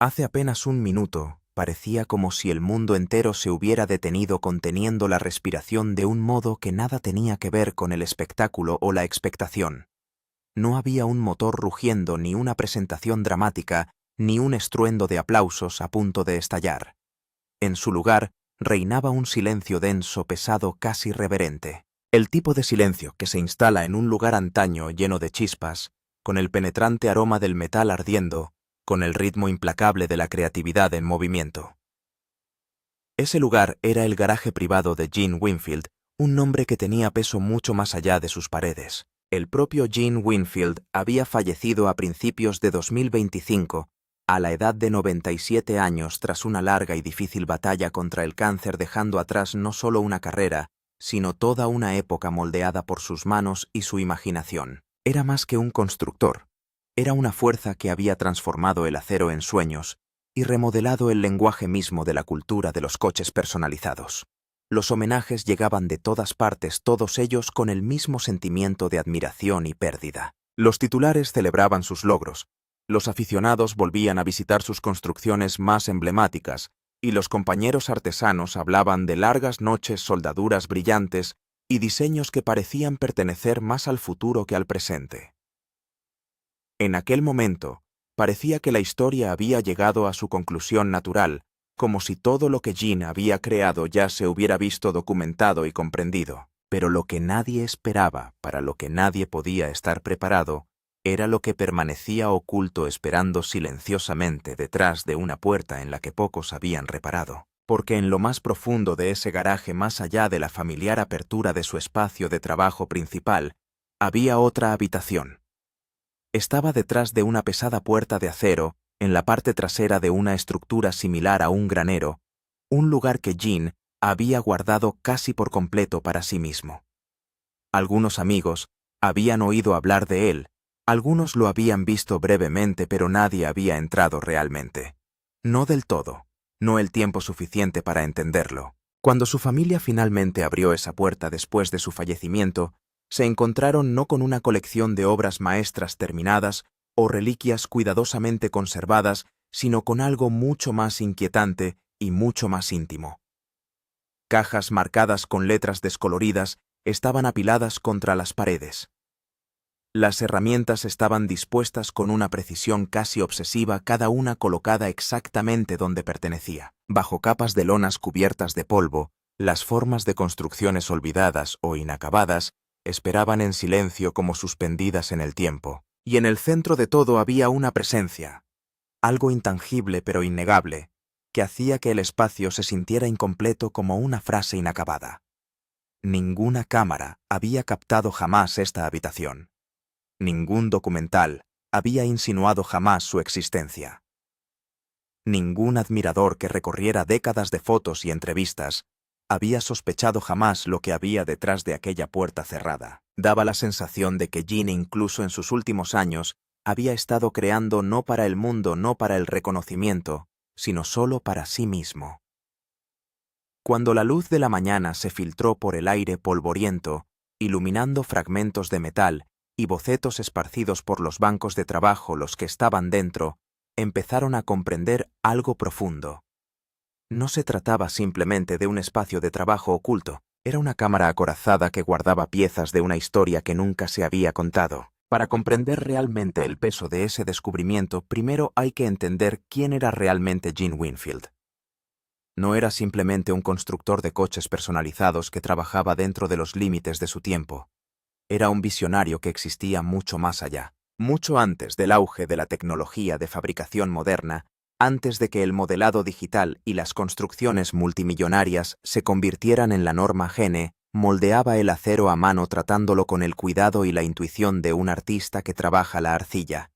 Hace apenas un minuto, parecía como si el mundo entero se hubiera detenido conteniendo la respiración de un modo que nada tenía que ver con el espectáculo o la expectación. No había un motor rugiendo, ni una presentación dramática, ni un estruendo de aplausos a punto de estallar. En su lugar, reinaba un silencio denso, pesado, casi reverente. El tipo de silencio que se instala en un lugar antaño lleno de chispas, con el penetrante aroma del metal ardiendo, con el ritmo implacable de la creatividad en movimiento. Ese lugar era el garaje privado de Gene Winfield, un nombre que tenía peso mucho más allá de sus paredes. El propio Gene Winfield había fallecido a principios de 2025, a la edad de 97 años, tras una larga y difícil batalla contra el cáncer, dejando atrás no solo una carrera, sino toda una época moldeada por sus manos y su imaginación. Era más que un constructor. Era una fuerza que había transformado el acero en sueños y remodelado el lenguaje mismo de la cultura de los coches personalizados. Los homenajes llegaban de todas partes, todos ellos con el mismo sentimiento de admiración y pérdida. Los titulares celebraban sus logros, los aficionados volvían a visitar sus construcciones más emblemáticas, y los compañeros artesanos hablaban de largas noches, soldaduras brillantes y diseños que parecían pertenecer más al futuro que al presente. En aquel momento, parecía que la historia había llegado a su conclusión natural, como si todo lo que Gene había creado ya se hubiera visto documentado y comprendido. Pero lo que nadie esperaba, para lo que nadie podía estar preparado, era lo que permanecía oculto, esperando silenciosamente detrás de una puerta en la que pocos habían reparado. Porque en lo más profundo de ese garaje, más allá de la familiar apertura de su espacio de trabajo principal, había otra habitación. Estaba detrás de una pesada puerta de acero, en la parte trasera de una estructura similar a un granero, un lugar que Gene había guardado casi por completo para sí mismo. Algunos amigos habían oído hablar de él, algunos lo habían visto brevemente, pero nadie había entrado realmente. No del todo, no el tiempo suficiente para entenderlo. Cuando su familia finalmente abrió esa puerta después de su fallecimiento, se encontraron no con una colección de obras maestras terminadas o reliquias cuidadosamente conservadas, sino con algo mucho más inquietante y mucho más íntimo. Cajas marcadas con letras descoloridas estaban apiladas contra las paredes. Las herramientas estaban dispuestas con una precisión casi obsesiva, cada una colocada exactamente donde pertenecía. Bajo capas de lonas cubiertas de polvo, las formas de construcciones olvidadas o inacabadas esperaban en silencio como suspendidas en el tiempo. Y en el centro de todo había una presencia, algo intangible pero innegable, que hacía que el espacio se sintiera incompleto, como una frase inacabada. Ninguna cámara había captado jamás esta habitación. Ningún documental había insinuado jamás su existencia. Ningún admirador que recorriera décadas de fotos y entrevistas había sospechado jamás lo que había detrás de aquella puerta cerrada. Daba la sensación de que Gene, incluso en sus últimos años, había estado creando no para el mundo, no para el reconocimiento, sino solo para sí mismo. Cuando la luz de la mañana se filtró por el aire polvoriento, iluminando fragmentos de metal y bocetos esparcidos por los bancos de trabajo, los que estaban dentro empezaron a comprender algo profundo. No se trataba simplemente de un espacio de trabajo oculto, era una cámara acorazada que guardaba piezas de una historia que nunca se había contado. Para comprender realmente el peso de ese descubrimiento, primero hay que entender quién era realmente Gene Winfield. No era simplemente un constructor de coches personalizados que trabajaba dentro de los límites de su tiempo. Era un visionario que existía mucho más allá, mucho antes del auge de la tecnología de fabricación moderna, antes de que el modelado digital y las construcciones multimillonarias se convirtieran en la norma. Gene moldeaba el acero a mano, tratándolo con el cuidado y la intuición de un artista que trabaja la arcilla.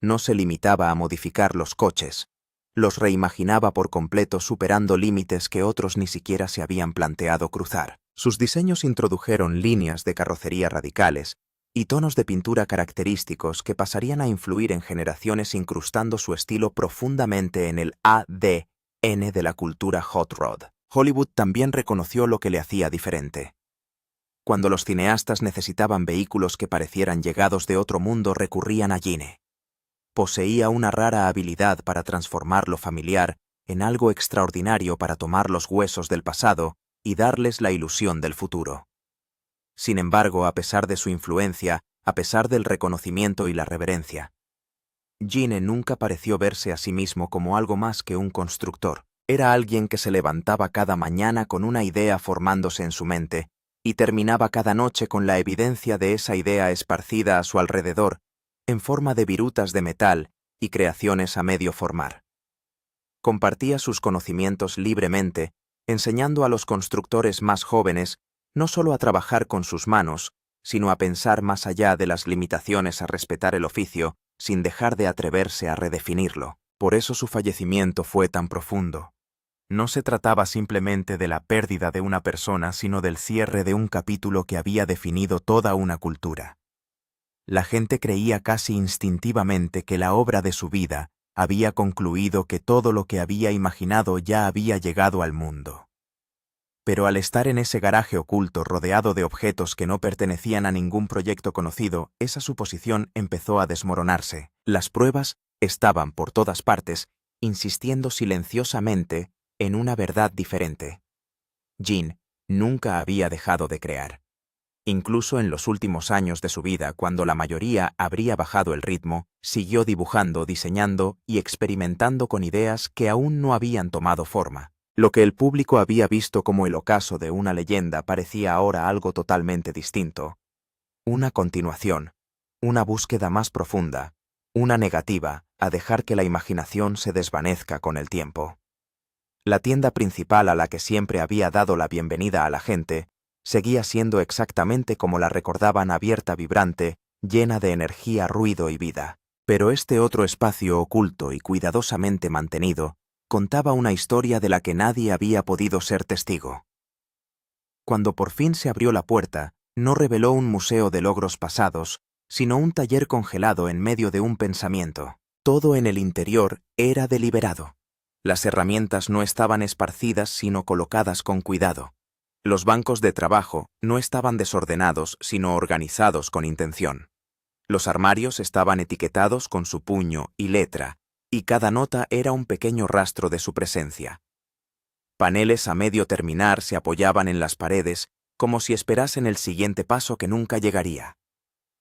No se limitaba a modificar los coches, los reimaginaba por completo, superando límites que otros ni siquiera se habían planteado cruzar. Sus diseños introdujeron líneas de carrocería radicales y tonos de pintura característicos que pasarían a influir en generaciones, incrustando su estilo profundamente en el ADN de la cultura hot rod. Hollywood también reconoció lo que le hacía diferente. Cuando los cineastas necesitaban vehículos que parecieran llegados de otro mundo, recurrían a Gene. poseía una rara habilidad para transformar lo familiar en algo extraordinario, para tomar los huesos del pasado y darles la ilusión del futuro. Sin embargo, a pesar de su influencia, a pesar del reconocimiento y la reverencia, Gene nunca pareció verse a sí mismo como algo más que un constructor. Era alguien que se levantaba cada mañana con una idea formándose en su mente y terminaba cada noche con la evidencia de esa idea esparcida a su alrededor, en forma de virutas de metal y creaciones a medio formar. Compartía sus conocimientos libremente, enseñando a los constructores más jóvenes no solo a trabajar con sus manos, sino a pensar más allá de las limitaciones, a respetar el oficio, sin dejar de atreverse a redefinirlo. Por eso su fallecimiento fue tan profundo. No se trataba simplemente de la pérdida de una persona, sino del cierre de un capítulo que había definido toda una cultura. La gente creía casi instintivamente que la obra de su vida había concluido, que todo lo que había imaginado ya había llegado al mundo. Pero al estar en ese garaje oculto rodeado de objetos que no pertenecían a ningún proyecto conocido, esa suposición empezó a desmoronarse. Las pruebas estaban por todas partes, insistiendo silenciosamente en una verdad diferente. Gene nunca había dejado de crear. Incluso en los últimos años de su vida, cuando la mayoría habría bajado el ritmo, siguió dibujando, diseñando y experimentando con ideas que aún no habían tomado forma. Lo que el público había visto como el ocaso de una leyenda parecía ahora algo totalmente distinto. Una continuación, una búsqueda más profunda, una negativa a dejar que la imaginación se desvanezca con el tiempo. La tienda principal, a la que siempre había dado la bienvenida a la gente, seguía siendo exactamente como la recordaban: abierta, vibrante, llena de energía, ruido y vida. Pero este otro espacio oculto y cuidadosamente mantenido contaba una historia de la que nadie había podido ser testigo. Cuando por fin se abrió la puerta, no reveló un museo de logros pasados, sino un taller congelado en medio de un pensamiento. Todo en el interior era deliberado. Las herramientas no estaban esparcidas, sino colocadas con cuidado. Los bancos de trabajo no estaban desordenados, sino organizados con intención. Los armarios estaban etiquetados con su puño y letra, y cada nota era un pequeño rastro de su presencia. Paneles a medio terminar se apoyaban en las paredes, como si esperasen el siguiente paso que nunca llegaría.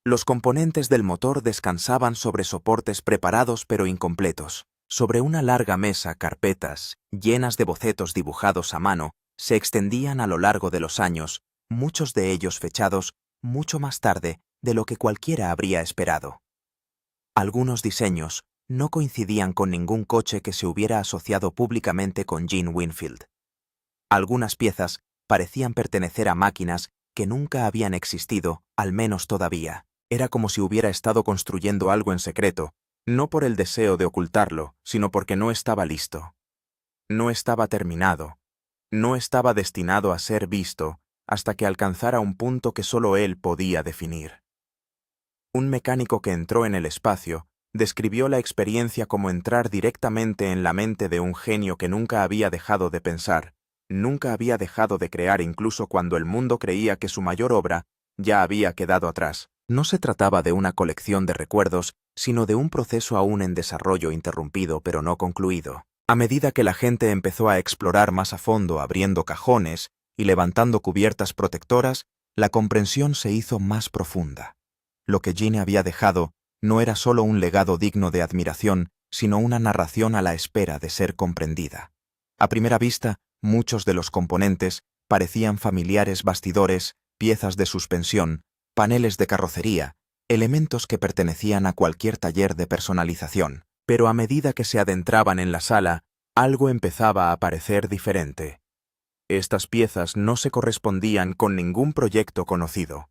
Los componentes del motor descansaban sobre soportes preparados pero incompletos. Sobre una larga mesa, carpetas, llenas de bocetos dibujados a mano, se extendían a lo largo de los años, muchos de ellos fechados mucho más tarde de lo que cualquiera habría esperado. Algunos diseños no coincidían con ningún coche que se hubiera asociado públicamente con Gene Winfield. Algunas piezas parecían pertenecer a máquinas que nunca habían existido, al menos todavía. Era como si hubiera estado construyendo algo en secreto, no por el deseo de ocultarlo, sino porque no estaba listo. No estaba terminado. No estaba destinado a ser visto hasta que alcanzara un punto que solo él podía definir. Un mecánico que entró en el espacio describió la experiencia como entrar directamente en la mente de un genio que nunca había dejado de pensar, nunca había dejado de crear, incluso cuando el mundo creía que su mayor obra ya había quedado atrás. No se trataba de una colección de recuerdos, sino de un proceso aún en desarrollo, interrumpido pero no concluido. A medida que la gente empezó a explorar más a fondo, abriendo cajones y levantando cubiertas protectoras, la comprensión se hizo más profunda. Lo que Gene había dejado no era solo un legado digno de admiración, sino una narración a la espera de ser comprendida. A primera vista, muchos de los componentes parecían familiares: bastidores, piezas de suspensión, paneles de carrocería, elementos que pertenecían a cualquier taller de personalización. Pero a medida que se adentraban en la sala, algo empezaba a parecer diferente. Estas piezas no se correspondían con ningún proyecto conocido.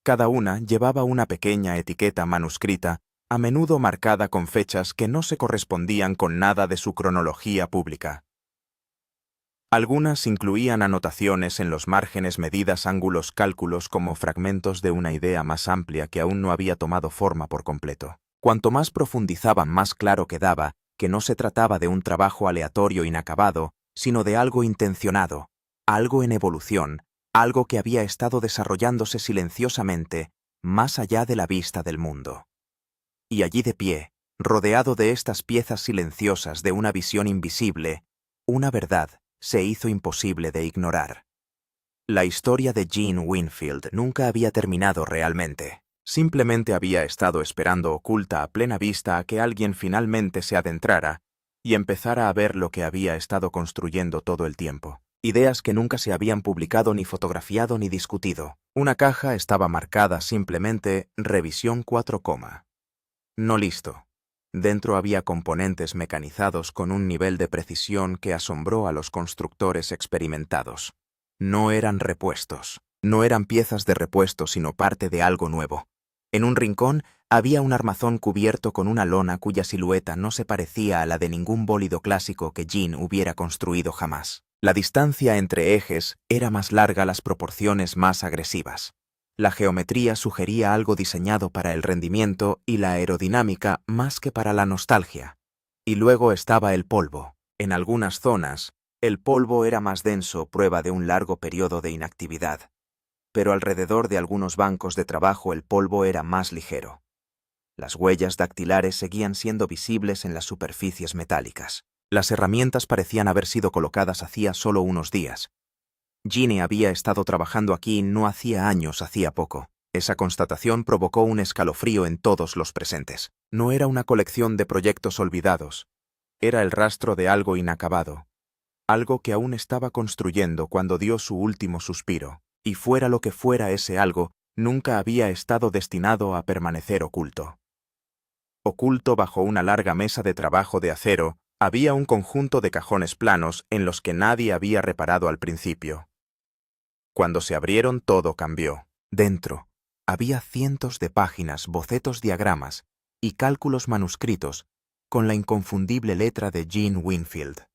Cada una llevaba una pequeña etiqueta manuscrita, a menudo marcada con fechas que no se correspondían con nada de su cronología pública. Algunas incluían anotaciones en los márgenes, medidas, ángulos, cálculos, como fragmentos de una idea más amplia que aún no había tomado forma por completo. Cuanto más profundizaban, más claro quedaba que no se trataba de un trabajo aleatorio inacabado, sino de algo intencionado, algo en evolución, algo que había estado desarrollándose silenciosamente, más allá de la vista del mundo. Y allí de pie, Rodeado de estas piezas silenciosas de una visión invisible, una verdad se hizo imposible de ignorar. La historia de Gene Winfield nunca había terminado realmente. Simplemente había estado esperando oculta a plena vista a que alguien finalmente se adentrara y empezara a ver lo que había estado construyendo todo el tiempo. Ideas que nunca se habían publicado ni fotografiado ni discutido. Una caja estaba marcada simplemente Revisión 4, no listo. Dentro había componentes mecanizados con un nivel de precisión que asombró a los constructores experimentados. No eran repuestos. No eran piezas de repuesto, sino parte de algo nuevo. En un rincón había un armazón cubierto con una lona cuya silueta no se parecía a la de ningún bólido clásico que Gene hubiera construido jamás. La distancia entre ejes era más larga, las proporciones más agresivas. La geometría sugería algo diseñado para el rendimiento y la aerodinámica más que para la nostalgia. Y luego estaba el polvo. En algunas zonas, el polvo era más denso, prueba de un largo periodo de inactividad. Pero alrededor de algunos bancos de trabajo el polvo era más ligero. Las huellas dactilares seguían siendo visibles en las superficies metálicas. Las herramientas parecían haber sido colocadas hacía solo unos días. Gene había estado trabajando aquí no hacía años, hacía poco. Esa constatación provocó un escalofrío en todos los presentes. No era una colección de proyectos olvidados. Era el rastro de algo inacabado. Algo que aún estaba construyendo cuando dio su último suspiro. Y fuera lo que fuera ese algo, nunca había estado destinado a permanecer oculto. Oculto bajo una larga mesa de trabajo de acero, había un conjunto de cajones planos en los que nadie había reparado al principio. Cuando se abrieron, todo cambió. Dentro, había cientos de páginas, bocetos, diagramas y cálculos manuscritos con la inconfundible letra de Gene Winfield.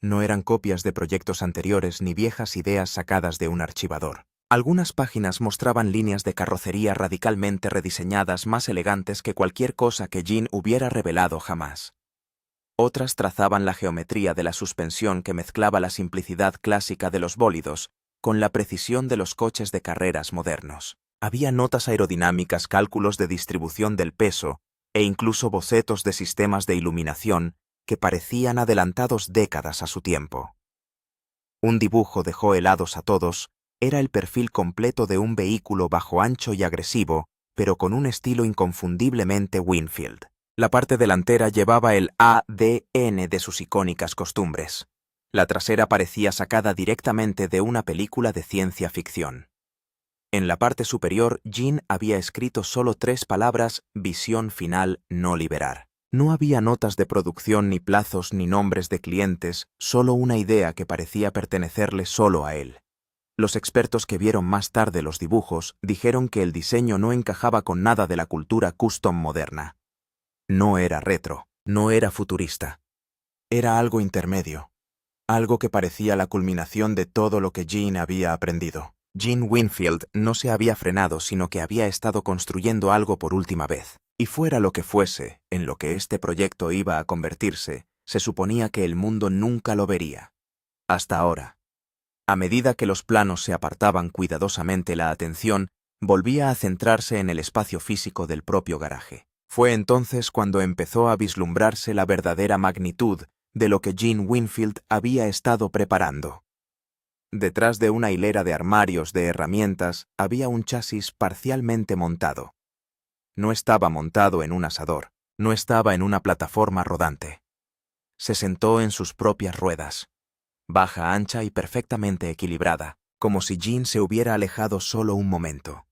No eran copias de proyectos anteriores ni viejas ideas sacadas de un archivador. Algunas páginas mostraban líneas de carrocería radicalmente rediseñadas, más elegantes que cualquier cosa que Gene hubiera revelado jamás. Otras trazaban la geometría de la suspensión que mezclaba la simplicidad clásica de los bólidos con la precisión de los coches de carreras modernos. Había notas aerodinámicas, cálculos de distribución del peso e incluso bocetos de sistemas de iluminación que parecían adelantados décadas a su tiempo. Un dibujo dejó helados a todos. Era el perfil completo de un vehículo bajo ancho y agresivo, pero con un estilo inconfundiblemente Winfield. La parte delantera llevaba el ADN de sus icónicas costumbres. La trasera parecía sacada directamente de una película de ciencia ficción. En la parte superior, Gene había escrito solo 3 palabras: visión final, no liberar. No había notas de producción, ni plazos, ni nombres de clientes, solo una idea que parecía pertenecerle solo a él. Los expertos que vieron más tarde los dibujos dijeron que el diseño no encajaba con nada de la cultura custom moderna. No era retro, no era futurista. Era algo intermedio. Algo que parecía la culminación de todo lo que Gene había aprendido. Gene Winfield no se había frenado, sino que había estado construyendo algo por última vez. Y fuera lo que fuese, en lo que este proyecto iba a convertirse, se suponía que el mundo nunca lo vería. Hasta ahora. A medida que los planos se apartaban cuidadosamente, la atención volvía a centrarse en el espacio físico del propio garaje. Fue entonces cuando empezó a vislumbrarse la verdadera magnitud de lo que Gene Winfield había estado preparando. Detrás de una hilera de armarios de herramientas había un chasis parcialmente montado. No estaba montado en un asador, no estaba en una plataforma rodante. Se sentó en sus propias ruedas, baja, ancha y perfectamente equilibrada, como si Gene se hubiera alejado solo un momento.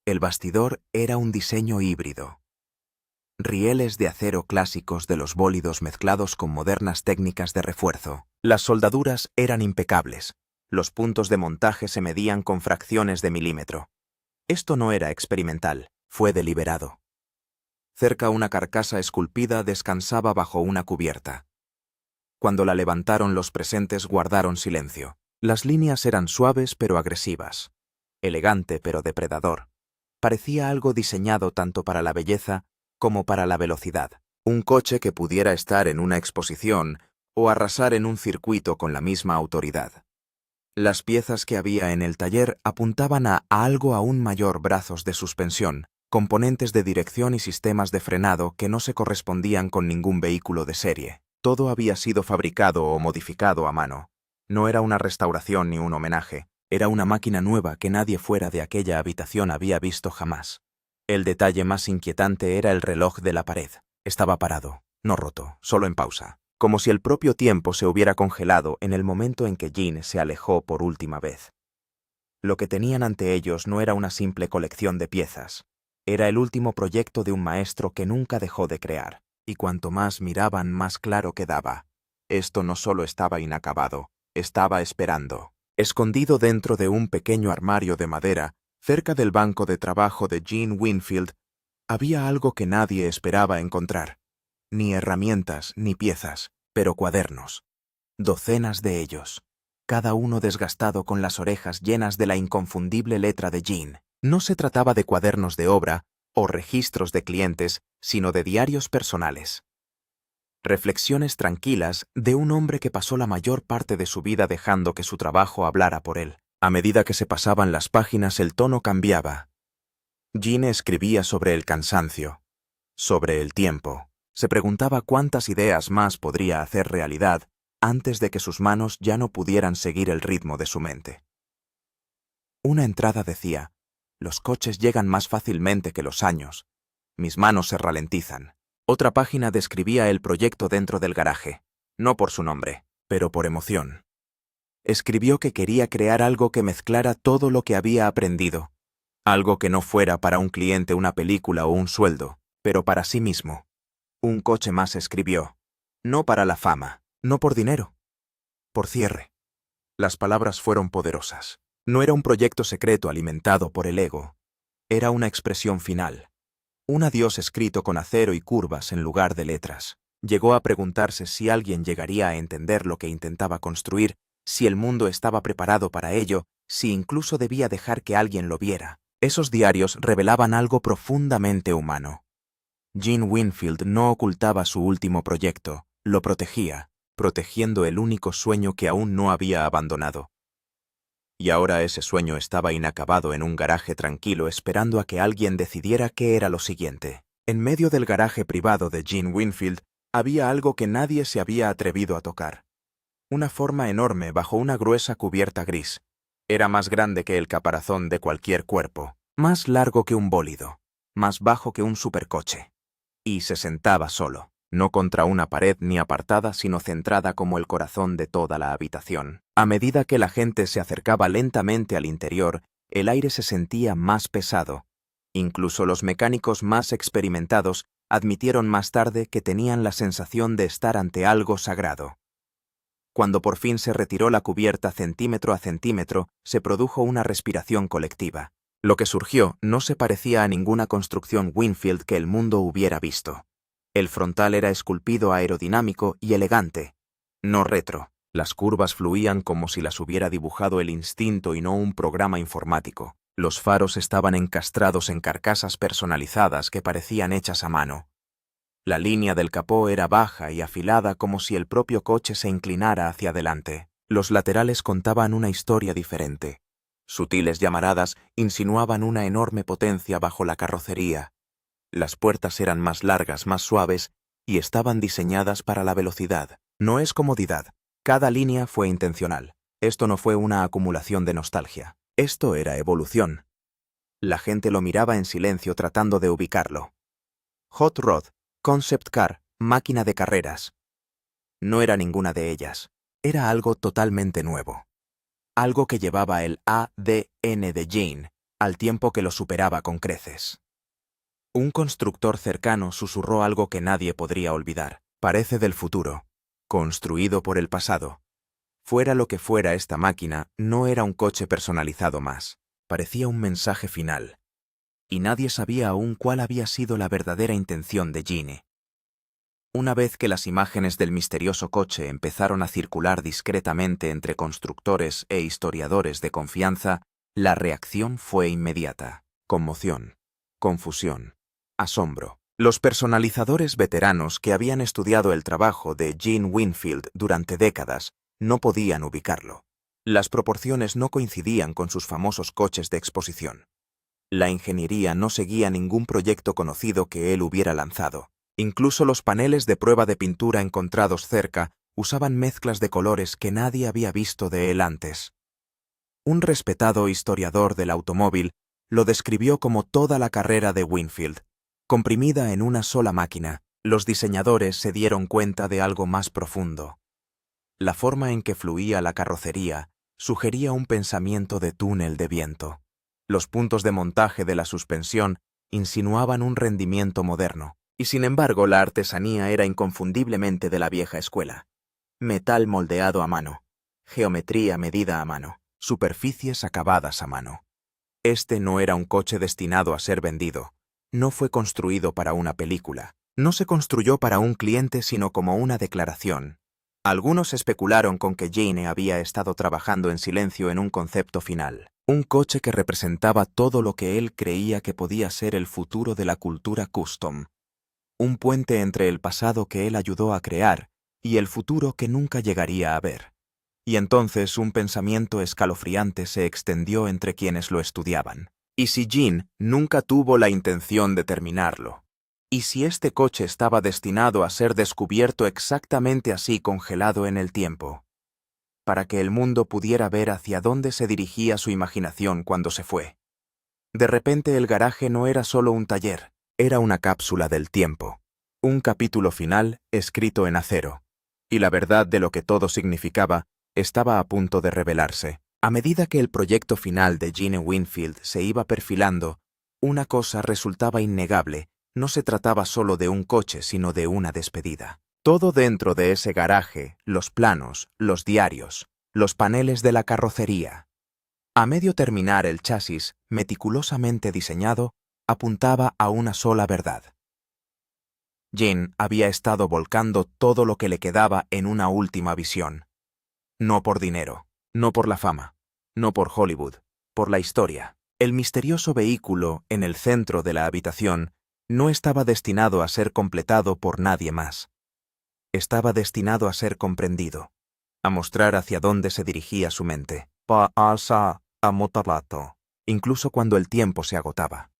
El bastidor era un diseño híbrido. Rieles de acero clásicos de los bólidos mezclados con modernas técnicas de refuerzo. Las soldaduras eran impecables. Los puntos de montaje se medían con fracciones de milímetro. Esto no era experimental, fue deliberado. Cerca, una carcasa esculpida descansaba bajo una cubierta. Cuando la levantaron, los presentes guardaron silencio. Las líneas eran suaves pero agresivas. Elegante pero depredador. Parecía algo diseñado tanto para la belleza como para la velocidad. Un coche que pudiera estar en una exposición o arrasar en un circuito con la misma autoridad. Las piezas que había en el taller apuntaban a algo aún mayor: brazos de suspensión, componentes de dirección y sistemas de frenado que no se correspondían con ningún vehículo de serie. Todo había sido fabricado o modificado a mano. No era una restauración ni un homenaje, era una máquina nueva que nadie fuera de aquella habitación había visto jamás. El detalle más inquietante era el reloj de la pared. Estaba parado, no roto, solo en pausa, como si el propio tiempo se hubiera congelado en el momento en que Jean se alejó por última vez. Lo que tenían ante ellos no era una simple colección de piezas. Era el último proyecto de un maestro que nunca dejó de crear, y cuanto más miraban, más claro quedaba. Esto no solo estaba inacabado, estaba esperando. Escondido dentro de un pequeño armario de madera, cerca del banco de trabajo de Jean Winfield, había algo que nadie esperaba encontrar. Ni herramientas, ni piezas, pero cuadernos. Docenas de ellos, cada uno desgastado con las orejas llenas de la inconfundible letra de Jean. No se trataba de cuadernos de obra o registros de clientes, sino de diarios personales. Reflexiones tranquilas de un hombre que pasó la mayor parte de su vida dejando que su trabajo hablara por él. A medida que se pasaban las páginas, el tono cambiaba. Jean escribía sobre el cansancio, sobre el tiempo. Se preguntaba cuántas ideas más podría hacer realidad antes de que sus manos ya no pudieran seguir el ritmo de su mente. Una entrada decía: «Los coches llegan más fácilmente que los años. Mis manos se ralentizan». Otra página describía el proyecto dentro del garaje, no por su nombre, pero por emoción. Escribió que quería crear algo que mezclara todo lo que había aprendido, algo que no fuera para un cliente una película o un sueldo, pero para sí mismo. Un coche más, escribió, no para la fama, no por dinero, por cierre. Las palabras fueron poderosas. No era un proyecto secreto alimentado por el ego, era una expresión final. Un adiós escrito con acero y curvas en lugar de letras. Llegó a preguntarse si alguien llegaría a entender lo que intentaba construir, si el mundo estaba preparado para ello, si incluso debía dejar que alguien lo viera. Esos diarios revelaban algo profundamente humano. Jean Winfield no ocultaba su último proyecto, lo protegía, protegiendo el único sueño que aún no había abandonado. Y ahora ese sueño estaba inacabado en un garaje tranquilo esperando a que alguien decidiera qué era lo siguiente. En medio del garaje privado de Jean Winfield había algo que nadie se había atrevido a tocar. Una forma enorme bajo una gruesa cubierta gris. Era más grande que el caparazón de cualquier cuerpo, más largo que un bólido, más bajo que un supercoche. Y se sentaba solo, no contra una pared ni apartada, sino centrada como el corazón de toda la habitación. A medida que la gente se acercaba lentamente al interior, el aire se sentía más pesado. Incluso los mecánicos más experimentados admitieron más tarde que tenían la sensación de estar ante algo sagrado. Cuando por fin se retiró la cubierta centímetro a centímetro, se produjo una respiración colectiva. Lo que surgió no se parecía a ninguna construcción Winfield que el mundo hubiera visto. El frontal era esculpido aerodinámico y elegante, no retro. Las curvas fluían como si las hubiera dibujado el instinto y no un programa informático. Los faros estaban encastrados en carcasas personalizadas que parecían hechas a mano. La línea del capó era baja y afilada como si el propio coche se inclinara hacia adelante. Los laterales contaban una historia diferente. Sutiles llamaradas insinuaban una enorme potencia bajo la carrocería. Las puertas eran más largas, más suaves, y estaban diseñadas para la velocidad. No es comodidad. Cada línea fue intencional. Esto no fue una acumulación de nostalgia. Esto era evolución. La gente lo miraba en silencio tratando de ubicarlo. Hot Rod, Concept Car, máquina de carreras. No era ninguna de ellas. Era algo totalmente nuevo. Algo que llevaba el ADN de Jean, al tiempo que lo superaba con creces. Un constructor cercano susurró algo que nadie podría olvidar. Parece del futuro, construido por el pasado. Fuera lo que fuera esta máquina, no era un coche personalizado más. Parecía un mensaje final. Y nadie sabía aún cuál había sido la verdadera intención de Jean. Una vez que las imágenes del misterioso coche empezaron a circular discretamente entre constructores e historiadores de confianza, la reacción fue inmediata. Conmoción, confusión, asombro. Los personalizadores veteranos que habían estudiado el trabajo de Jean Winfield durante décadas no podían ubicarlo. Las proporciones no coincidían con sus famosos coches de exposición. La ingeniería no seguía ningún proyecto conocido que él hubiera lanzado. Incluso los paneles de prueba de pintura encontrados cerca usaban mezclas de colores que nadie había visto de él antes. Un respetado historiador del automóvil lo describió como toda la carrera de Winfield, comprimida en una sola máquina. Los diseñadores se dieron cuenta de algo más profundo. La forma en que fluía la carrocería sugería un pensamiento de túnel de viento. Los puntos de montaje de la suspensión insinuaban un rendimiento moderno, y sin embargo la artesanía era inconfundiblemente de la vieja escuela. Metal moldeado a mano, geometría medida a mano, superficies acabadas a mano. Este no era un coche destinado a ser vendido. No fue construido para una película. No se construyó para un cliente sino como una declaración. Algunos especularon con que Jane había estado trabajando en silencio en un concepto final. Un coche que representaba todo lo que él creía que podía ser el futuro de la cultura custom. Un puente entre el pasado que él ayudó a crear y el futuro que nunca llegaría a ver. Y entonces un pensamiento escalofriante se extendió entre quienes lo estudiaban. ¿Y si Jean nunca tuvo la intención de terminarlo? ¿Y si este coche estaba destinado a ser descubierto exactamente así, congelado en el tiempo? Para que el mundo pudiera ver hacia dónde se dirigía su imaginación cuando se fue. De repente el garaje no era solo un taller, era una cápsula del tiempo. Un capítulo final escrito en acero. Y la verdad de lo que todo significaba estaba a punto de revelarse. A medida que el proyecto final de Gene Winfield se iba perfilando, una cosa resultaba innegable: no se trataba solo de un coche, sino de una despedida. Todo dentro de ese garaje, los planos, los diarios, los paneles de la carrocería. A medio terminar el chasis, meticulosamente diseñado, apuntaba a una sola verdad. Gene había estado volcando todo lo que le quedaba en una última visión. No por dinero, no por la fama, no por Hollywood, por la historia. El misterioso vehículo en el centro de la habitación no estaba destinado a ser completado por nadie más. Estaba destinado a ser comprendido, a mostrar hacia dónde se dirigía su mente. Incluso cuando el tiempo se agotaba.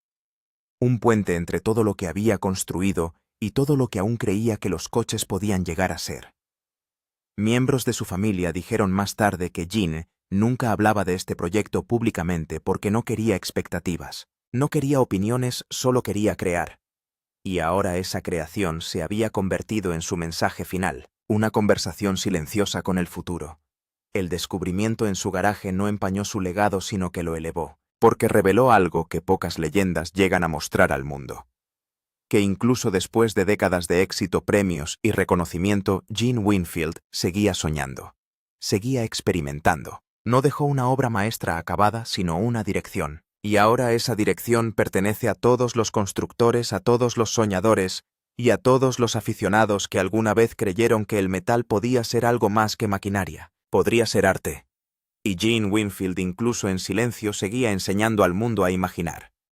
Un puente entre todo lo que había construido y todo lo que aún creía que los coches podían llegar a ser. Miembros de su familia dijeron más tarde que Gene nunca hablaba de este proyecto públicamente porque no quería expectativas, no quería opiniones, solo quería crear. Y ahora esa creación se había convertido en su mensaje final, una conversación silenciosa con el futuro. El descubrimiento en su garaje no empañó su legado, sino que lo elevó, porque reveló algo que pocas leyendas llegan a mostrar al mundo. Que incluso después de décadas de éxito, premios y reconocimiento, Gene Winfield seguía soñando. Seguía experimentando. No dejó una obra maestra acabada, sino una dirección. Y ahora esa dirección pertenece a todos los constructores, a todos los soñadores y a todos los aficionados que alguna vez creyeron que el metal podía ser algo más que maquinaria. Podría ser arte. Y Gene Winfield, incluso en silencio, seguía enseñando al mundo a imaginar.